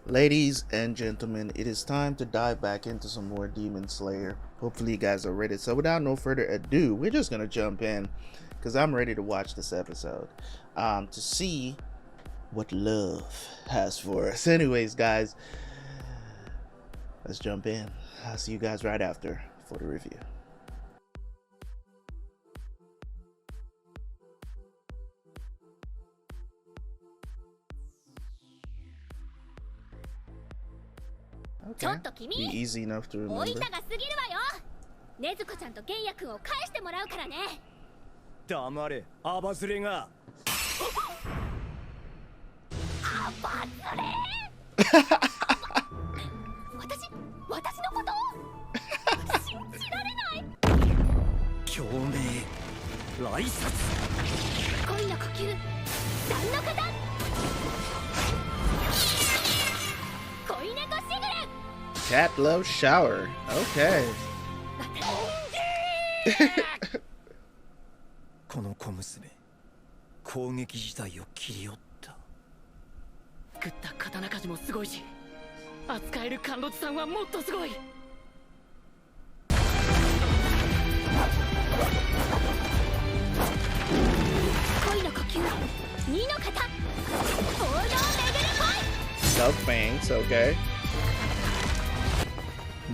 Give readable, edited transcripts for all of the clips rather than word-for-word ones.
Ladies and gentlemen, it is time to dive back into some more Demon Slayer. Hopefully you guys are ready. So without no further ado, we're just going to jump in because I'm ready to watch this episode to see what love has for us. Anyways, guys, let's jump in. I'll see you guys right after for the review. Okay. Be easy enough to remember. ねずこちゃんと玄也くんを返してもらうからね。黙れ、アバズレが。アバズレ？私のこと信じられない。共鳴、来殺。恋の呼吸、3の方。恋猫しぐれ。Cat love shower. Okay. この小娘、攻撃自体を切り折った。作った刀鍛冶もすごいし、扱える甘露寺さんはもっとすごい。恋の呼吸、2の方。ボードを巡る恋。Self bangs, okay.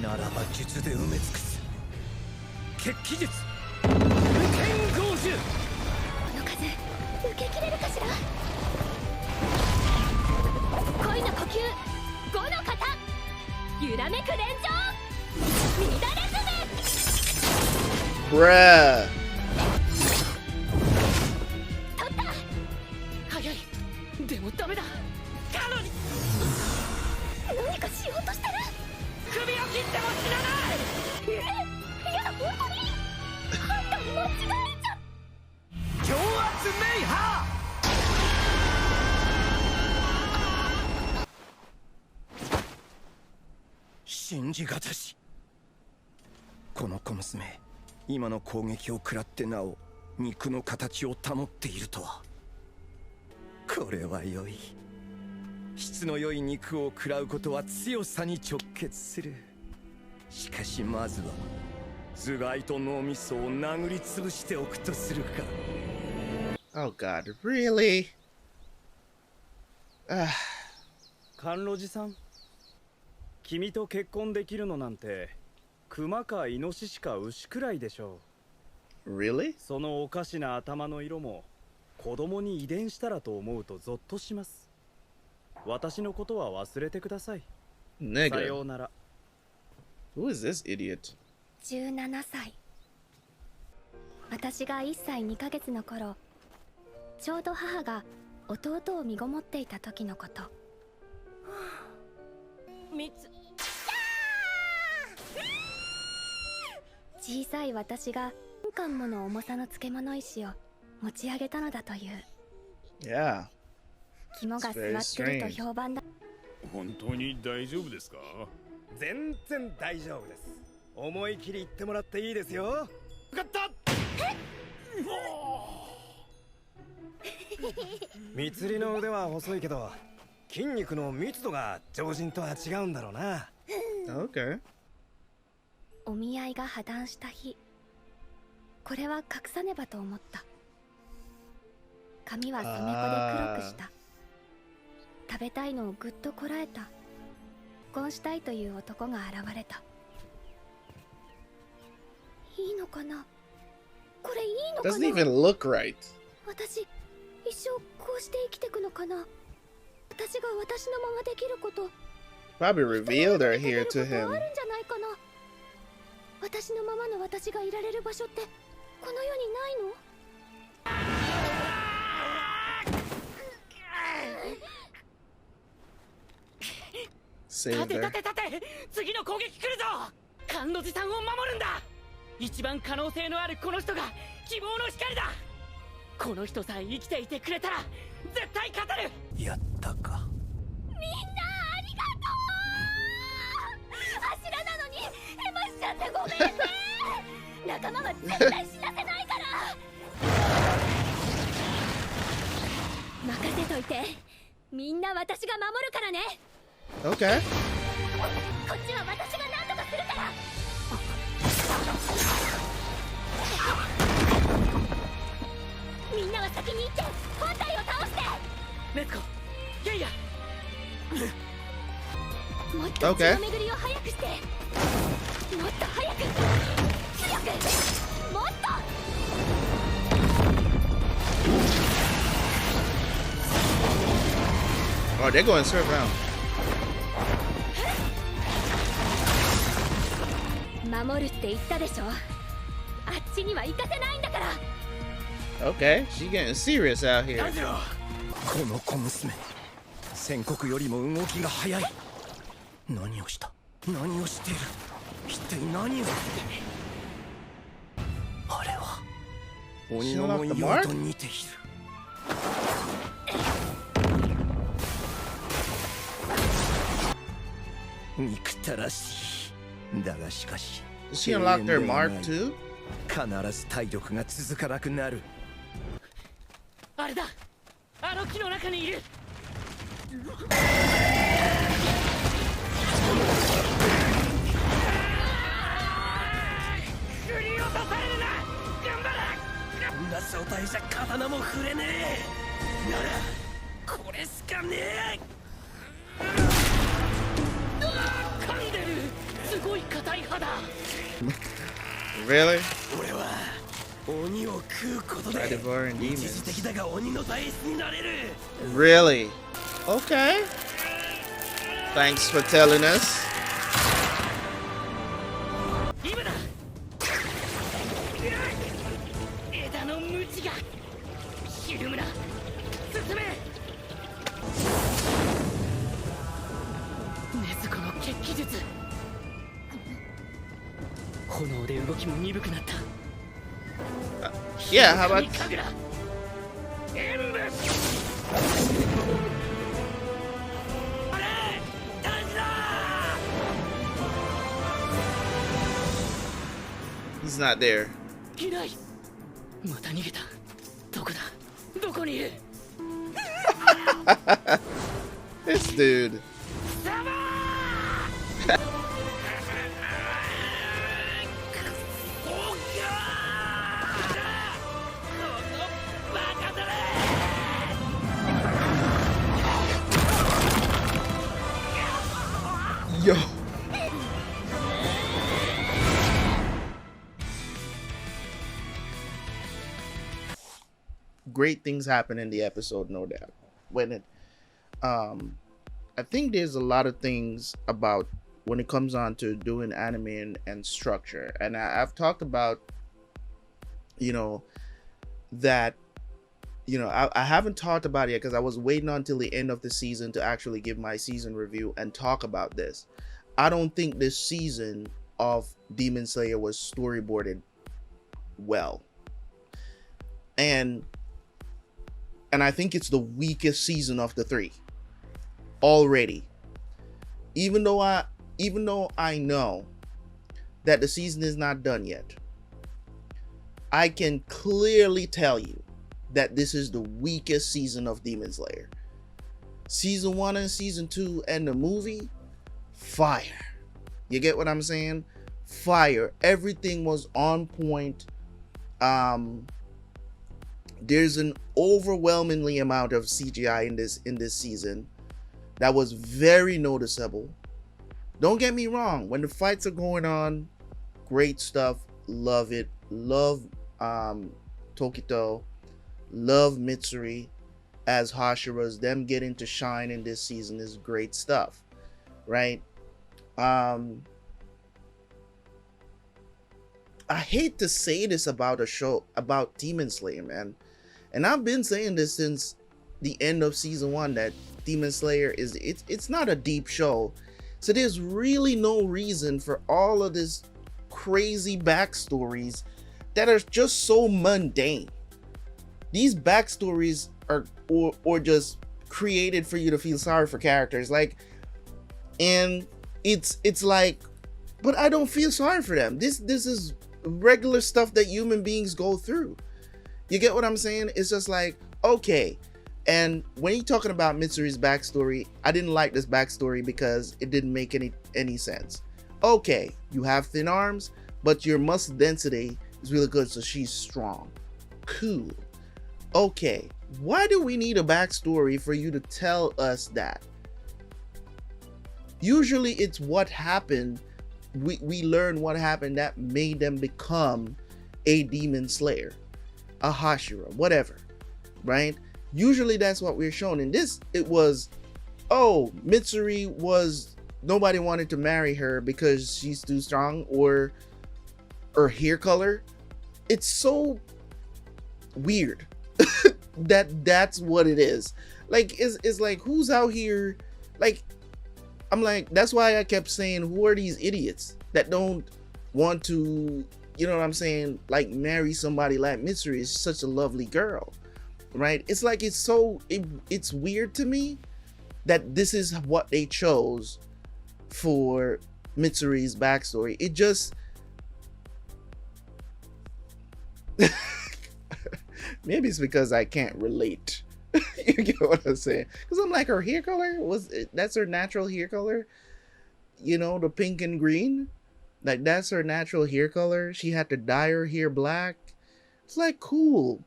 ならば術で埋め尽くす。血気術、無剣豪獣。この数受け切れるかしら。恋の呼吸、5の方。揺らめく連城、乱れ爪。Bruh. 取った。早い。でもダメだ。カロリー。何かしようとしてる。首を切っても死なない。いや本当に。判断間違えちゃっ。強圧メイハー。信じがたし。この小娘、今の攻撃を食らってなお肉の形を保っているとは。これは良い。質の良い肉を食らうことは強さに直結する。しかしまずは頭蓋と脳みそを殴りつぶしておくとするか。Oh God, really? 甘露寺さん、君と結婚できるのなんて熊かイノシシか牛くらいでしょう。Really? そのおかしな頭の色も子供に遺伝したらと思うとゾッとします。私のことは忘れてください。さようなら。Who is this idiot? 17歳。私が1歳2ヶ月の頃、ちょうど母が弟を身ごもっていた時のこと。小さい私が1貫もの重さの漬物石を持ち上げたのだという。Yeah. 肝が据わってると評判だ。本当に大丈夫ですか？全然大丈夫です。思い切り言ってもらっていいですよ。よかった。蜜の腕は細いけど筋肉の密度が常人とは違うんだろうな。Okay. お見合いが破談した日、これは隠さねばと思った。髪は染め粉で黒くした。食べたいのをぐっとこらえた。結婚したいという男が現れた。いいのかな？これいいのかな？ Doesn't even look right. 私、一生こうして生きてくのかな？私が私のままできること。Probably revealed her here to him. あるんじゃないかな？私のままの私がいられる場所ってこの世にないの？立て立て立て、次の攻撃来るぞ。甘露寺さんを守るんだ。一番可能性のあるこの人が希望の光だ。この人さえ生きていてくれたら絶対勝てる。やったか。みんなありがとう。柱なのにヘマしちゃってごめんね。仲間は絶対死なせないから。任せといて。みんな私が守るからね。Okay. こっちは私が何とかするから。みんなは先に行って本体を倒して。ネツコ、ゲイヤ。もっと血の巡りを早くして。もっと早く。強く。もっと。Oh, they're going surf now. 守るって言ったでしょ。あっちには行かせないんだから。Okay, she getting serious out here. この小娘、宣告よりも動きが早い。何をした？何をしている？一体何を？あれは鬼の文様と似ている。憎たらしい。だがしかし、She unlocked her mark too? 必ず体力が続かなくなる。あれだ、あの木の中にいる。振り落とされるな。頑張れ。こんな状態じゃ刀も振れねえ。ならこれしかねえ。噛んでる。すごい硬い歯だ。Really? 俺は鬼を食うことで Devouring 一 demons. 時的だが鬼の大使になれる。 Really? Okay. Thanks for telling us. 今だ。枝のムチがひるむな。進め。禰豆子の血気術。炎で動きも鈍くなった。Yeah, how about... 演武。あれ、大事だ。 He's not there. いない。また逃げた。どこだ。どこにいる。This dude. サバー。Yo. Great things happen in the episode, no doubt. When it, I think there's a lot of things about when it comes on to doing anime and structure, and I've talked about, that. I haven't talked about it yet because I was waiting until the end of the season to actually give my season review and talk about this. I don't think this season of Demon Slayer was storyboarded well. And I think it's the weakest season of the three already. Even though I know that the season is not done yet, I can clearly tell you that this is the weakest season of Demon Slayer. Season 1 and season 2 and the movie, fire. You get what I'm saying? Fire. Everything was on point. There's an overwhelmingly amount of CGI in this season that was very noticeable. Don't get me wrong, when the fights are going on, great stuff. Love it. Love Tokito. Love Mitsuri as Hashira's. Them getting to shine in this season is great stuff, right? I hate to say this about a show about Demon Slayer, man, and I've been saying this since the end of season 1 that Demon Slayer it's not a deep show, so there's really no reason for all of this crazy backstories that are just so mundane. These backstories are or just created for you to feel sorry for characters, like, and it's like, but I don't feel sorry for them. This is regular stuff that human beings go through. You get what I'm saying? It's just like, okay, And when you're talking about Mitsuri's backstory, I didn't like this backstory because it didn't make any sense. Okay, you have thin arms, but your muscle density is really good, so she's strong. Cool. Okay, why do we need a backstory for you to tell us that? Usually it's what happened. We learn what happened that made them become a demon slayer, a Hashira, whatever, right? Usually that's what we're shown. In this, it was, oh, Mitsuri was, nobody wanted to marry her because she's too strong, or her hair color. It's so weird that's what it is. Like, it's like, who's out here? Like, I'm like, that's why I kept saying, who are these idiots that don't want to, you know what I'm saying, like, marry somebody like Mitsuri? Is such a lovely girl, right? It's like, it's weird to me that this is what they chose for Mitsuri's backstory. It just maybe it's because I can't relate. You get what I'm saying? Because I'm like, her hair color that's her natural hair color, you know, the pink and green, like that's her natural hair color. She had to dye her hair black. It's like, cool,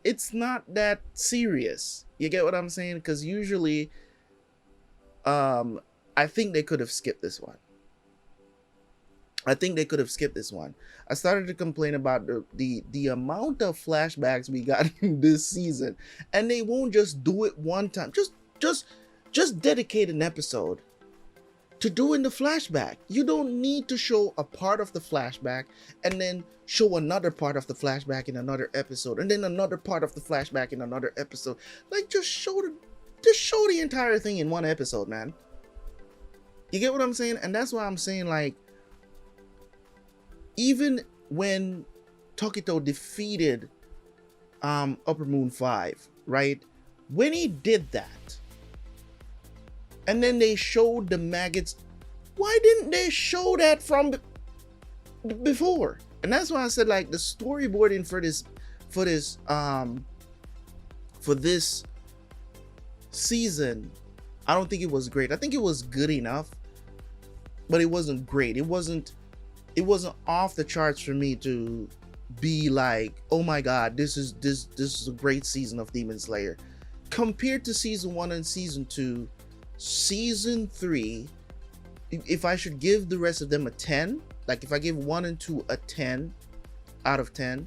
it's not that serious. You get what I'm saying? Because usually I think they could have skipped this one. I started to complain about the amount of flashbacks we got in this season, and they won't just do it one time. Just dedicate an episode to doing the flashback. You don't need to show a part of the flashback and then show another part of the flashback in another episode, and then another part of the flashback in another episode. Like, just show the entire thing in one episode, man. You get what I'm saying? And that's why I'm saying, like, even when Tokito defeated Upper Moon 5, right? When he did that, and then they showed the maggots, why didn't they show that from before? And that's why I said, like, the storyboarding for this season, I don't think it was great. I think it was good enough, but it wasn't great. It wasn't off the charts for me to be like, oh my god, this is a great season of Demon Slayer. Compared to season 1 and season 2, season 3, if I should give the rest of them a 10, like if I give 1 and 2 a 10 out of 10,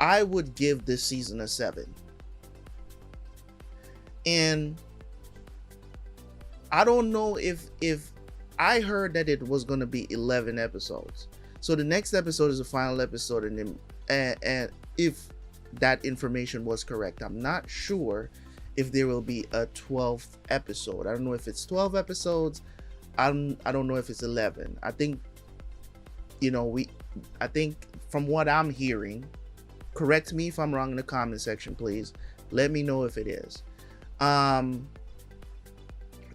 I would give this season a 7. And I don't know if I heard that it was going to be 11 episodes. So the next episode is the final episode, and if that information was correct, I'm not sure if there will be a 12th episode. I don't know if it's 12 episodes. I don't know if it's 11. I think, I think from what I'm hearing, correct me if I'm wrong in the comment section, please. Let me know if it is.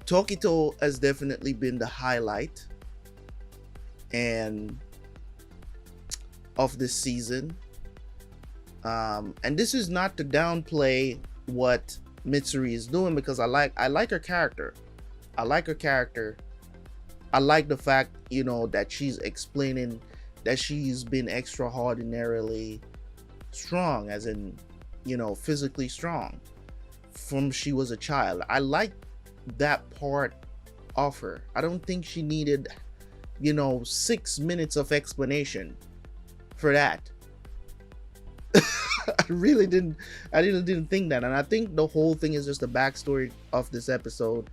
Tokito has definitely been the highlight of this season. And this is not to downplay what Mitsuri is doing, because I like her character. I like the fact, that she's explaining that she's been extraordinarily strong, as in, physically strong from she was a child. I like that part of her. I don't think she needed 6 minutes of explanation for that. I really didn't think that. And I think the whole thing is just the backstory of this episode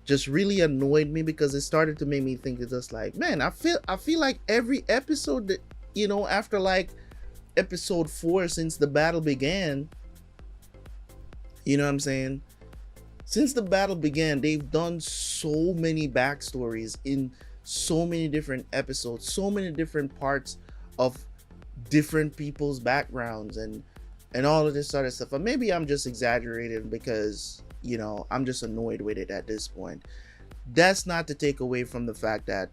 just really annoyed me, because it started to make me think, it's just like, man, I feel like every episode that, after like episode 4, since the battle began, you know what I'm saying? Since the battle began, they've done so many backstories in so many different episodes, so many different parts of different people's backgrounds and all of this sort of stuff. But maybe I'm just exaggerating, because, I'm just annoyed with it at this point. That's not to take away from the fact that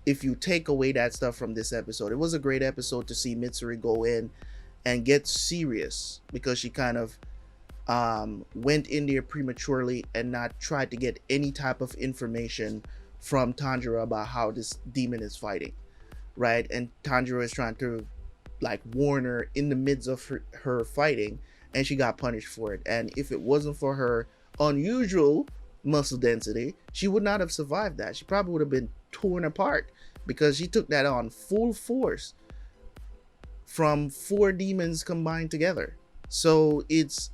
if you take away that stuff from this episode, it was a great episode to see Mitsuri go in and gets serious because she kind of went in there prematurely and not tried to get any type of information from Tanjiro about how this demon is fighting, right? And Tanjiro is trying to like warn her in the midst of her fighting, and she got punished for it. And if it wasn't for her unusual muscle density, she would not have survived that. She probably would have been torn apart because she took that on full force from 4 demons combined together. So it's,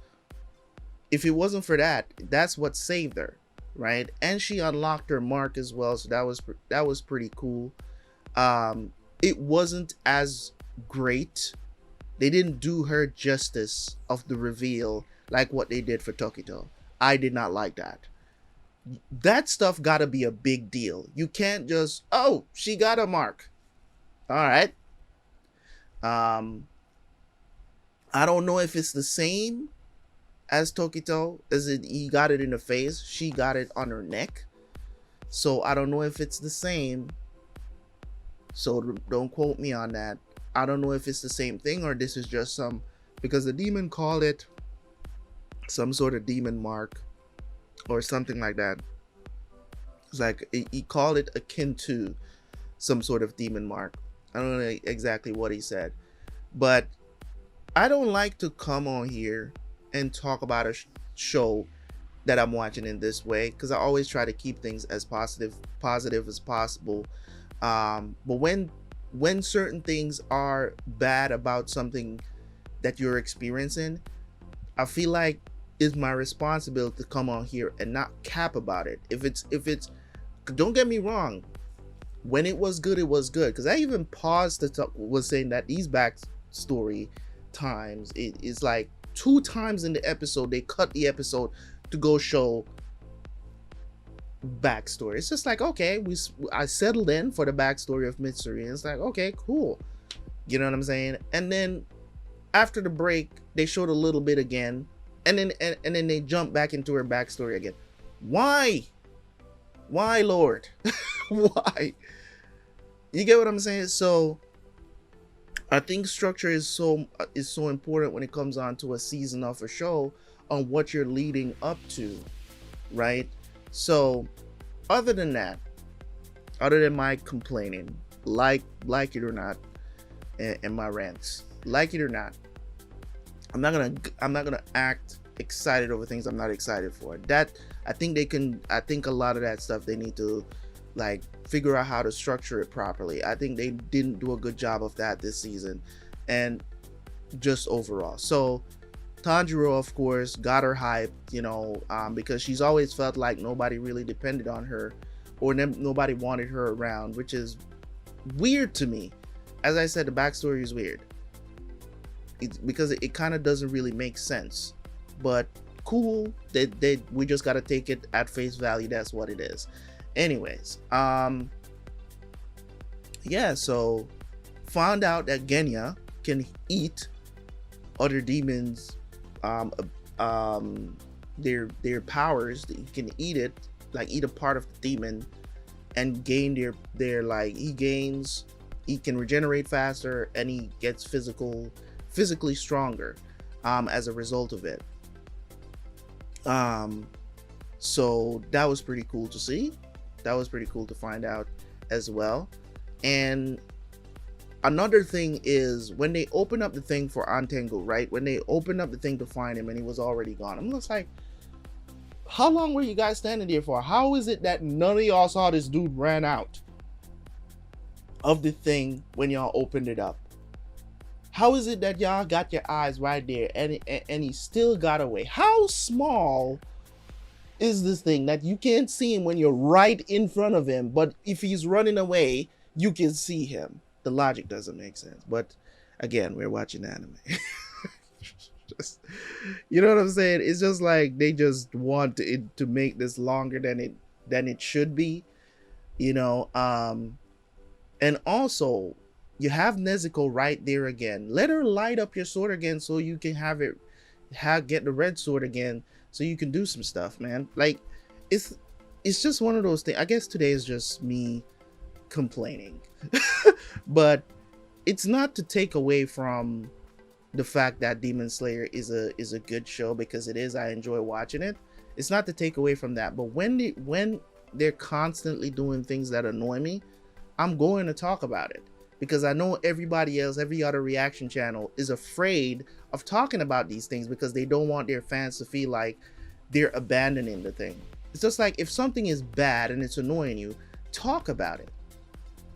if it wasn't for that, that's what saved her, right? And she unlocked her mark as well, so that was pretty cool. It wasn't as great. They didn't do her justice of the reveal like what they did for Tokito. I did not like that. That stuff gotta be a big deal. You can't just, oh, she got a mark. All right. I don't know if it's the same as Tokito, as in he got it in the face, she got it on her neck. So I don't know if it's the same. So don't quote me on that. I don't know if it's the same thing or this is just some, because the demon called it some sort of demon mark or something like that. It's like he called it akin to some sort of demon mark. I don't know exactly what he said, but I don't like to come on here and talk about a show that I'm watching in this way, because I always try to keep things as positive as possible. But when certain things are bad about something that you're experiencing, I feel like it's my responsibility to come on here and not cap about it. If it's don't get me wrong, when it was good, it was good. Because I even paused to talk, was saying that these backstory times, it is like 2 times in the episode they cut the episode to go show backstory. It's just like, okay, I settled in for the backstory of Mitsuri, and it's like, okay, cool, you know what I'm saying? And then after the break they showed a little bit again, and then they jump back into her backstory again. Why Lord? Why? You get what I'm saying? So I think structure is so important when it comes on to a season of a show, on what you're leading up to, right? So other than that, other than my complaining, like it or not, and my rants, like it or not, I'm not gonna act excited over things I'm not excited for. That I think a lot of that stuff they need to like figure out how to structure it properly. I think they didn't do a good job of that this season, and just overall. So Tanjiro, of course, got her hyped, because she's always felt like nobody really depended on her, or nobody wanted her around, which is weird to me. As I said, the backstory is weird. It's because it kind of doesn't really make sense, but cool. We just gotta take it at face value. That's what it is. Anyways, yeah. So found out that Genya can eat other demons, their powers. You can eat it, like eat a part of the demon, and gain their like he can regenerate faster, and he gets physically stronger as a result of it. So that was pretty cool to see. That was pretty cool to find out as well. And another thing is, when they open up the thing for Antengo, right? When they opened up the thing to find him and he was already gone, I'm just like, how long were you guys standing there for? How is it that none of y'all saw this dude ran out of the thing when y'all opened it up? How is it that y'all got your eyes right there and he still got away? How small is this thing that you can't see him when you're right in front of him, but if he's running away, you can see him? The logic doesn't make sense. But again, we're watching anime. You know what I'm saying? It's just like they just want it to make this longer than it should be, and also you have Nezuko right there again. Let her light up your sword again so you can get the red sword again, so you can do some stuff, man. Like it's just one of those things. I guess today is just me complaining. But it's not to take away from the fact that Demon Slayer is a good show, because it is. I enjoy watching it. It's not to take away from that, but when they're constantly doing things that annoy me, I'm going to talk about it, because I know everybody else, every other reaction channel is afraid of talking about these things because they don't want their fans to feel like they're abandoning the thing. It's just like, if something is bad and it's annoying you, talk about it,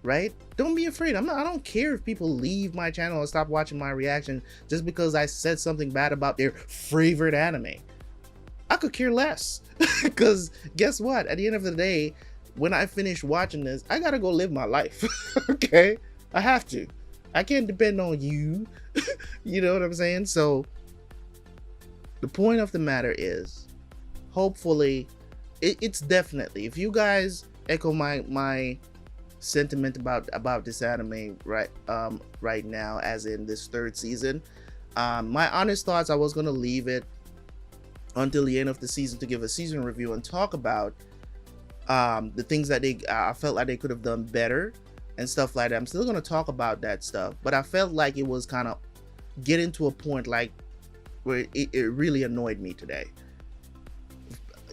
right? Don't be afraid. I don't care if people leave my channel and stop watching my reaction just because I said something bad about their favorite anime. I could care less, because guess what? At the end of the day, when I finish watching this, I gotta go live my life. Okay? I have to. I can't depend on you. You know what I'm saying? So the point of the matter is, hopefully, it's definitely, if you guys echo my sentiment about this anime right now, as in this third season, my honest thoughts, I was gonna leave it until the end of the season to give a season review and talk about the things that I felt like they could have done better and stuff like that. I'm still gonna talk about that stuff, but I felt like it was kind of getting to a point like where it really annoyed me today.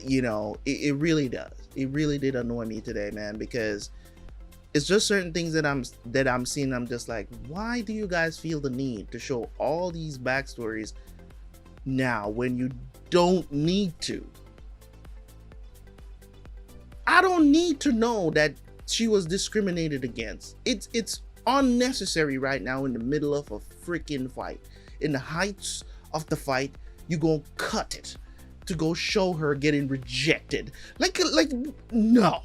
You know, it really does. It really did annoy me today, man, because it's just certain things that I'm seeing. I'm just like, why do you guys feel the need to show all these backstories now when you don't need to? I don't need to know that she was discriminated against. It's unnecessary right now in the middle of a freaking fight. In the heights of the fight, you gonna cut it to go show her getting rejected. Like no.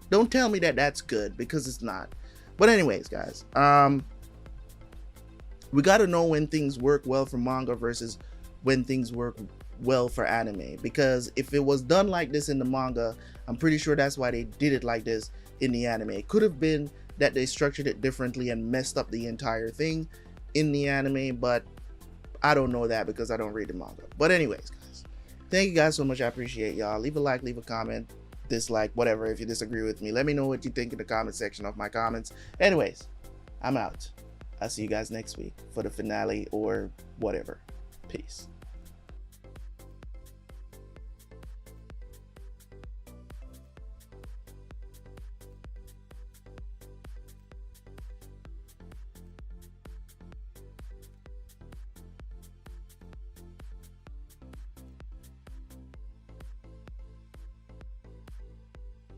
Don't tell me that that's good, because it's not. But anyways, guys, we got to know when things work well for manga versus when things work well for anime, because if it was done like this in the manga, I'm pretty sure that's why they did it like this in the anime. It could have been that they structured it differently and messed up the entire thing in the anime, but I don't know that because I don't read the manga. But anyways, guys, thank you guys so much. I appreciate y'all. Leave a like, leave a comment, dislike, whatever. If you disagree with me, let me know what you think in the comment section of my comments. Anyways, I'm out. I'll see you guys next week for the finale or whatever. Peace.